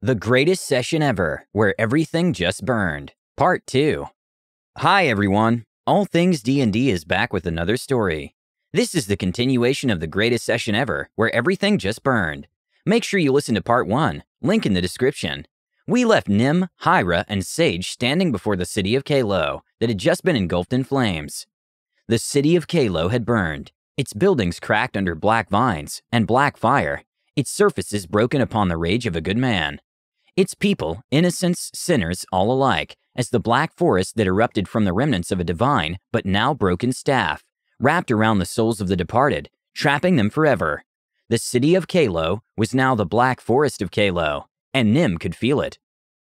The greatest session ever, where everything just burned. Part 2. Hi everyone, All Things D&D is back with another story. This is the continuation of the greatest session ever, where everything just burned. Make sure you listen to Part 1, link in the description. We left Nim, Hyra, and Sage standing before the city of Kalo that had just been engulfed in flames. The city of Kalo had burned, its buildings cracked under black vines and black fire, its surfaces broken upon the rage of a good man. Its people, innocents, sinners, all alike, as the black forest that erupted from the remnants of a divine but now broken staff, wrapped around the souls of the departed, trapping them forever. The city of Kalo was now the black forest of Kalo, and Nim could feel it.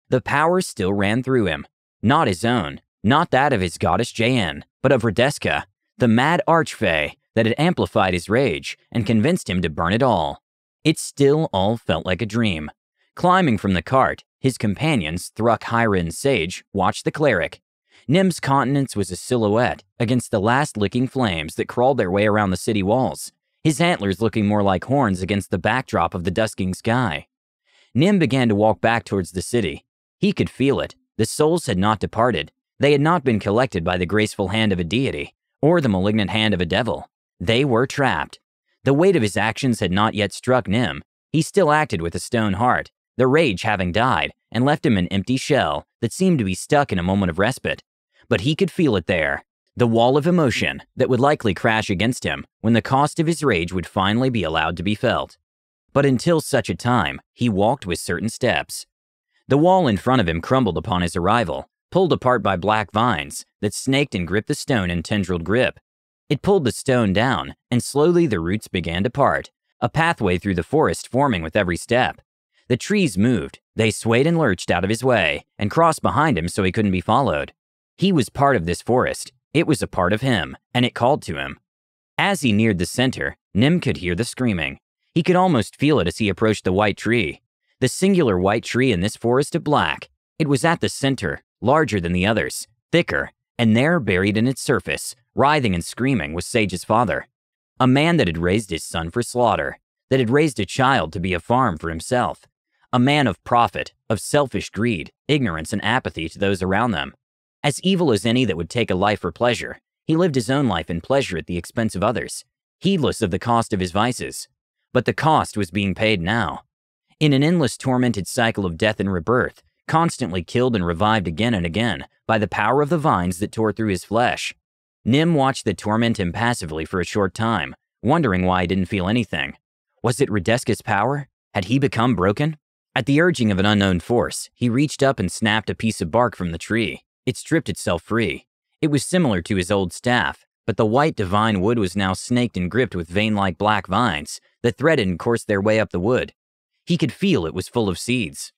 The power still ran through him, not his own, not that of his goddess Jaen, but of Redeska, the mad archfey that had amplified his rage and convinced him to burn it all. It still all felt like a dream. Climbing from the cart, his companions, Thruck, Hyra, and Sage, watched the cleric. Nim's countenance was a silhouette against the last licking flames that crawled their way around the city walls, his antlers looking more like horns against the backdrop of the dusking sky. Nim began to walk back towards the city. He could feel it. The souls had not departed. They had not been collected by the graceful hand of a deity or the malignant hand of a devil. They were trapped. The weight of his actions had not yet struck Nim. He still acted with a stone heart, the rage having died and left him an empty shell that seemed to be stuck in a moment of respite. But he could feel it there, the wall of emotion that would likely crash against him when the cost of his rage would finally be allowed to be felt. But until such a time, he walked with certain steps. The wall in front of him crumbled upon his arrival, pulled apart by black vines that snaked and gripped the stone in tendrilled grip. It pulled the stone down, and slowly the roots began to part, a pathway through the forest forming with every step. The trees moved, they swayed and lurched out of his way, and crossed behind him so he couldn't be followed. He was part of this forest, it was a part of him, and it called to him. As he neared the center, Nim could hear the screaming. He could almost feel it as he approached the white tree. The singular white tree in this forest of black. It was at the center, larger than the others, thicker, and there, buried in its surface, writhing and screaming, was Sage's father. A man that had raised his son for slaughter, that had raised a child to be a farm for himself. A man of profit, of selfish greed, ignorance, and apathy to those around them. As evil as any that would take a life for pleasure, he lived his own life in pleasure at the expense of others, heedless of the cost of his vices. But the cost was being paid now. In an endless tormented cycle of death and rebirth, constantly killed and revived again and again by the power of the vines that tore through his flesh. Nim watched the torment impassively for a short time, wondering why he didn't feel anything. Was it Redeska's power? Had he become broken? At the urging of an unknown force, he reached up and snapped a piece of bark from the tree. It stripped itself free. It was similar to his old staff, but the white divine wood was now snaked and gripped with vein-like black vines that threaded and coursed their way up the wood. He could feel it was full of seeds.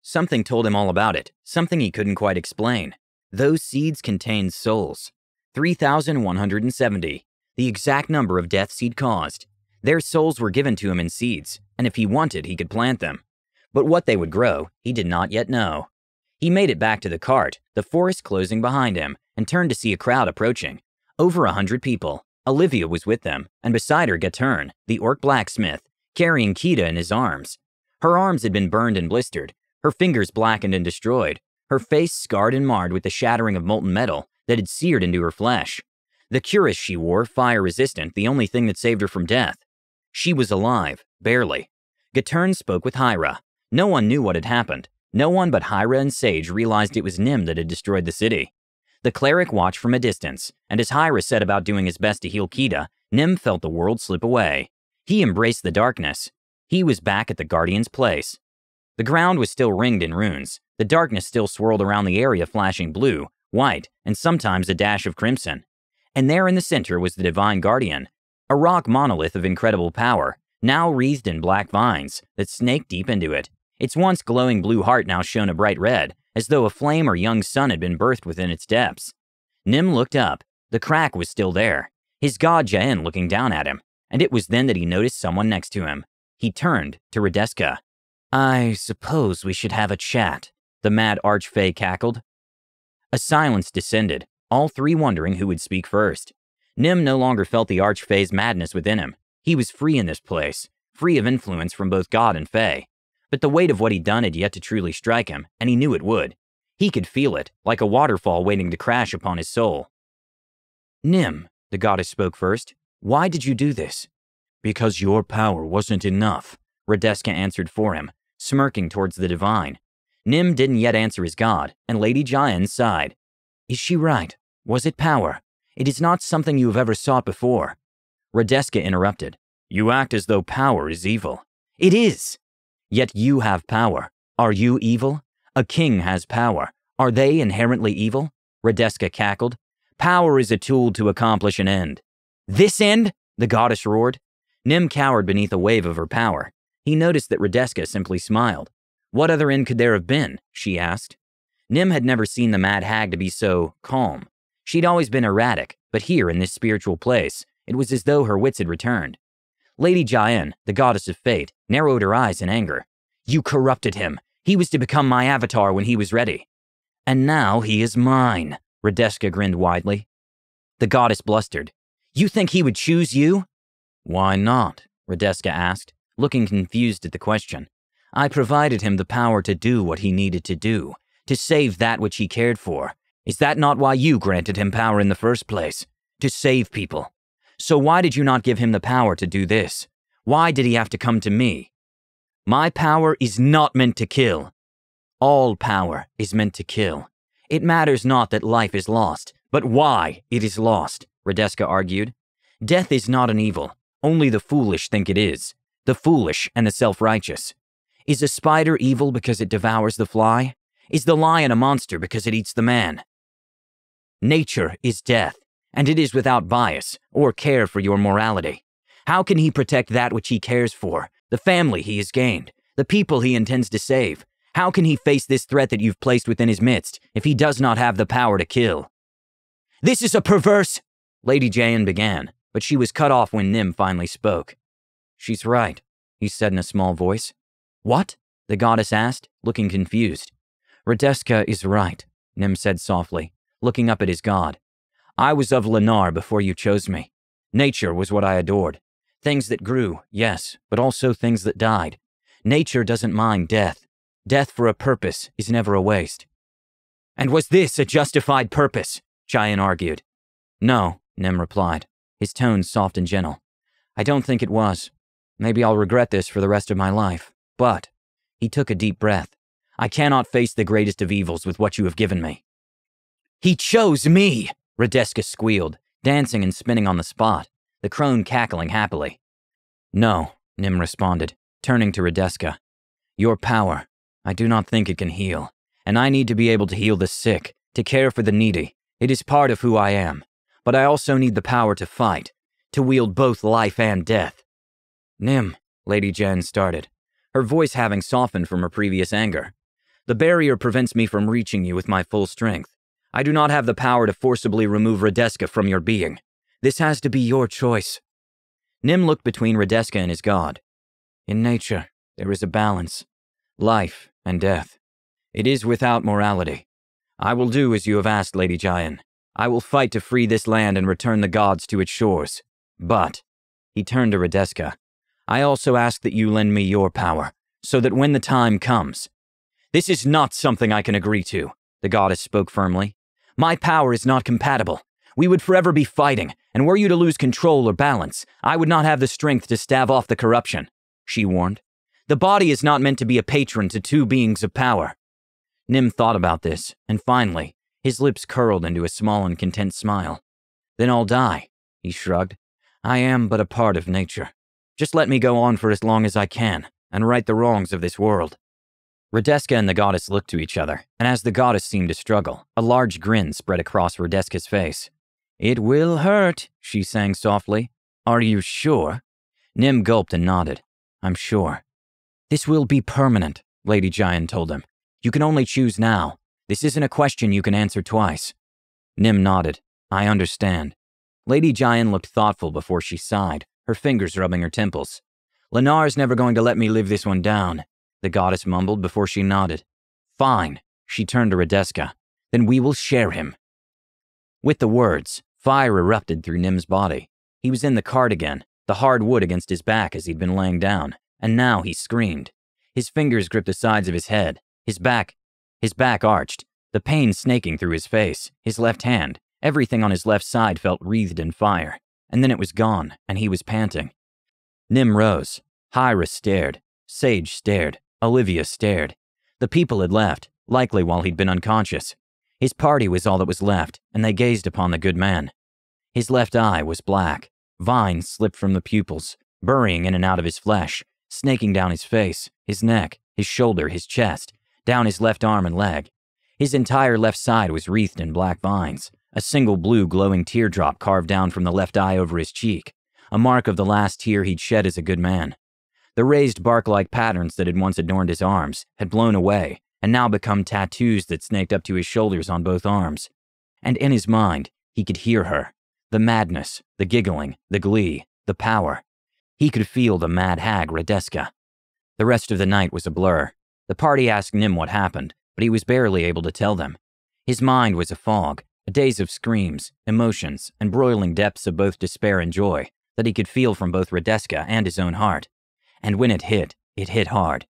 Something told him all about it, something he couldn't quite explain. Those seeds contained souls. 3,170, the exact number of deaths he'd caused. Their souls were given to him in seeds, and if he wanted, he could plant them. But what they would grow, he did not yet know. He made it back to the cart, the forest closing behind him, and turned to see a crowd approaching. Over 100 people. Olivia was with them, and beside her Gatern, the orc blacksmith, carrying Kita in his arms. Her arms had been burned and blistered, her fingers blackened and destroyed, her face scarred and marred with the shattering of molten metal that had seared into her flesh. The cuirass she wore, fire-resistant, the only thing that saved her from death. She was alive, barely. Gatern spoke with Hyra. No one knew what had happened. No one but Hyra and Sage realized it was Nim that had destroyed the city. The cleric watched from a distance, and as Hyra set about doing his best to heal Kita, Nim felt the world slip away. He embraced the darkness. He was back at the Guardian's place. The ground was still ringed in runes. The darkness still swirled around the area, flashing blue, white, and sometimes a dash of crimson. And there in the center was the Divine Guardian, a rock monolith of incredible power, now wreathed in black vines that snaked deep into it. Its once glowing blue heart now shone a bright red, as though a flame or young sun had been birthed within its depths. Nim looked up. The crack was still there, his god Jaen looking down at him, and it was then that he noticed someone next to him. He turned to Redeska. "I suppose we should have a chat," the mad archfey cackled. A silence descended, all three wondering who would speak first. Nim no longer felt the archfey's madness within him. He was free in this place, free of influence from both god and fey. But the weight of what he'd done had yet to truly strike him, and he knew it would. He could feel it, like a waterfall waiting to crash upon his soul. "Nim," the goddess spoke first, "why did you do this?" "Because your power wasn't enough," Radeska answered for him, smirking towards the divine. Nim didn't yet answer his god, and Lady Jayan sighed. "Is she right? Was it power? It is not something you have ever sought before." Radeska interrupted. "You act as though power is evil." "It is!" "Yet you have power. Are you evil? A king has power. Are they inherently evil?" Radeska cackled. "Power is a tool to accomplish an end." "This end?" the goddess roared. Nim cowered beneath a wave of her power. He noticed that Radeska simply smiled. "What other end could there have been?" she asked. Nim had never seen the mad hag to be so calm. She'd always been erratic, but here in this spiritual place, it was as though her wits had returned. Lady Jayan, the goddess of fate, narrowed her eyes in anger. "You corrupted him. He was to become my avatar when he was ready." "And now he is mine," Radeska grinned widely. The goddess blustered. "You think he would choose you?" "Why not?" Radeska asked, looking confused at the question. "I provided him the power to do what he needed to do, to save that which he cared for. Is that not why you granted him power in the first place? To save people. So why did you not give him the power to do this? Why did he have to come to me?" "My power is not meant to kill." "All power is meant to kill. It matters not that life is lost, but why it is lost," Radeska argued. "Death is not an evil. Only the foolish think it is. The foolish and the self-righteous. Is a spider evil because it devours the fly? Is the lion a monster because it eats the man? Nature is death, and it is without bias or care for your morality. How can he protect that which he cares for, the family he has gained, the people he intends to save? How can he face this threat that you've placed within his midst if he does not have the power to kill?" "This is a perverse—" Lady Jayan began, but she was cut off when Nim finally spoke. "She's right," he said in a small voice. "What?" the goddess asked, looking confused. "Radeska is right," Nim said softly, looking up at his god. "I was of Lennar before you chose me. Nature was what I adored. Things that grew, yes, but also things that died. Nature doesn't mind death. Death for a purpose is never a waste." "And was this a justified purpose?" Jayan argued. "No," Nim replied, his tone soft and gentle. "I don't think it was. Maybe I'll regret this for the rest of my life, but—" he took a deep breath. "I cannot face the greatest of evils with what you have given me." "He chose me!" Radeska squealed, dancing and spinning on the spot, the crone cackling happily. "No," Nim responded, turning to Radeska. "Your power, I do not think it can heal, and I need to be able to heal the sick, to care for the needy. It is part of who I am, but I also need the power to fight, to wield both life and death." "Nim," Lady Jen started, her voice having softened from her previous anger. "The barrier prevents me from reaching you with my full strength. I do not have the power to forcibly remove Radeska from your being. This has to be your choice." Nim looked between Radeska and his god. "In nature, there is a balance. Life and death. It is without morality. I will do as you have asked, Lady Jayan. I will fight to free this land and return the gods to its shores. But," he turned to Radeska, "I also ask that you lend me your power, so that when the time comes—" "This is not something I can agree to," the goddess spoke firmly. "My power is not compatible. We would forever be fighting, and were you to lose control or balance, I would not have the strength to stave off the corruption," she warned. "The body is not meant to be a patron to two beings of power." Nim thought about this, and finally, his lips curled into a small and content smile. "Then I'll die," he shrugged. "I am but a part of nature. Just let me go on for as long as I can, and right the wrongs of this world." Radeska and the goddess looked to each other, and as the goddess seemed to struggle, a large grin spread across Radeska's face. "It will hurt," she sang softly. "Are you sure?" Nim gulped and nodded. "I'm sure." "This will be permanent," Lady Jayan told him. "You can only choose now. This isn't a question you can answer twice." Nim nodded. "I understand." Lady Jayan looked thoughtful before she sighed, her fingers rubbing her temples. "Lennar's never going to let me live this one down," the goddess mumbled before she nodded. "Fine," she turned to Radeska. "Then we will share him." With the words, fire erupted through Nim's body. He was in the cart again, the hard wood against his back as he'd been laying down, and now he screamed. His fingers gripped the sides of his head, his back arched, the pain snaking through his face, his left hand, everything on his left side felt wreathed in fire. And then it was gone, and he was panting. Nim rose. Hyra stared. Sage stared. Olivia stared. The people had left, likely while he'd been unconscious. His party was all that was left, and they gazed upon the good man. His left eye was black. Vines slipped from the pupils, burrowing in and out of his flesh, snaking down his face, his neck, his shoulder, his chest, down his left arm and leg. His entire left side was wreathed in black vines, a single blue glowing teardrop carved down from the left eye over his cheek, a mark of the last tear he'd shed as a good man. The raised bark-like patterns that had once adorned his arms had blown away and now become tattoos that snaked up to his shoulders on both arms. And in his mind, he could hear her. The madness, the giggling, the glee, the power. He could feel the mad hag Radeska. The rest of the night was a blur. The party asked Nim what happened, but he was barely able to tell them. His mind was a fog, a daze of screams, emotions, and broiling depths of both despair and joy that he could feel from both Radeska and his own heart. And when it hit hard.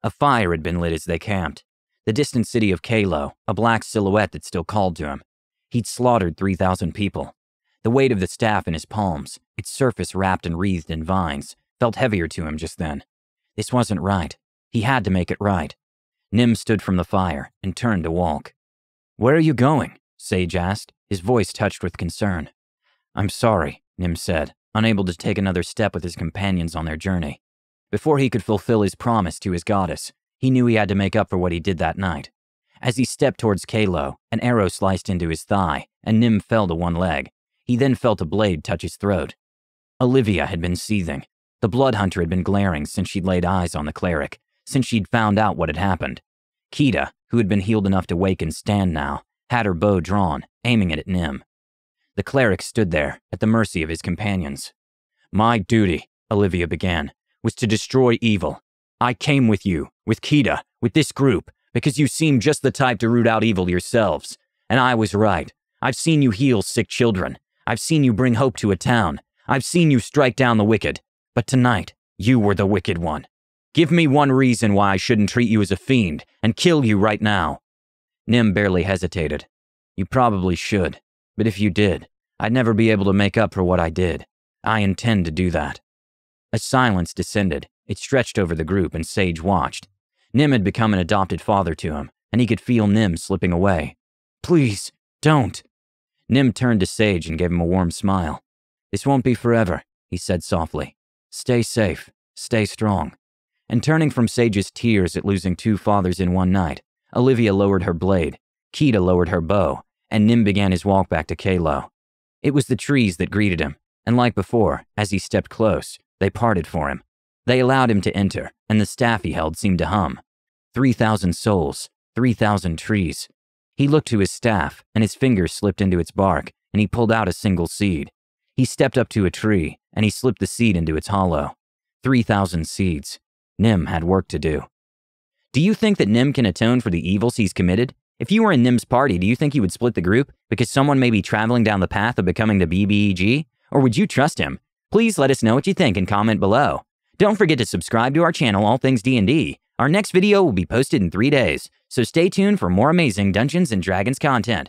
A fire had been lit as they camped. The distant city of Kalo, a black silhouette that still called to him. He'd slaughtered 3,000 people. The weight of the staff in his palms, its surface wrapped and wreathed in vines, felt heavier to him just then. This wasn't right. He had to make it right. Nim stood from the fire and turned to walk. "Where are you going?" Sage asked, his voice touched with concern. "I'm sorry," Nim said, unable to take another step with his companions on their journey. Before he could fulfill his promise to his goddess, he knew he had to make up for what he did that night. As he stepped towards Kalo, an arrow sliced into his thigh, and Nim fell to one leg. He then felt a blade touch his throat. Olivia had been seething. The blood hunter had been glaring since she'd laid eyes on the cleric, since she'd found out what had happened. Kita, who had been healed enough to wake and stand now, had her bow drawn, aiming it at Nim. The cleric stood there, at the mercy of his companions. "My duty," Olivia began, "was to destroy evil. I came with you, with Kita, with this group, because you seem just the type to root out evil yourselves. And I was right. I've seen you heal sick children. I've seen you bring hope to a town. I've seen you strike down the wicked. But tonight, you were the wicked one. Give me one reason why I shouldn't treat you as a fiend and kill you right now." Nim barely hesitated. "You probably should. But if you did, I'd never be able to make up for what I did. I intend to do that." A silence descended. It stretched over the group, and Sage watched. Nim had become an adopted father to him, and he could feel Nim slipping away. "Please, don't." Nim turned to Sage and gave him a warm smile. "This won't be forever," he said softly. "Stay safe. Stay strong." And turning from Sage's tears at losing 2 fathers in one night, Olivia lowered her blade, Kita lowered her bow, and Nim began his walk back to Kalo. It was the trees that greeted him, and like before, as he stepped close, they parted for him. They allowed him to enter, and the staff he held seemed to hum. 3,000 souls, 3,000 trees. He looked to his staff, and his fingers slipped into its bark, and he pulled out a single seed. He stepped up to a tree, and he slipped the seed into its hollow. 3,000 seeds. Nim had work to do. Do you think that Nim can atone for the evils he's committed? If you were in Nim's party, do you think he would split the group because someone may be traveling down the path of becoming the BBEG? Or would you trust him? Please let us know what you think and comment below. Don't forget to subscribe to our channel, All Things D&D. Our next video will be posted in 3 days, so stay tuned for more amazing Dungeons & Dragons content.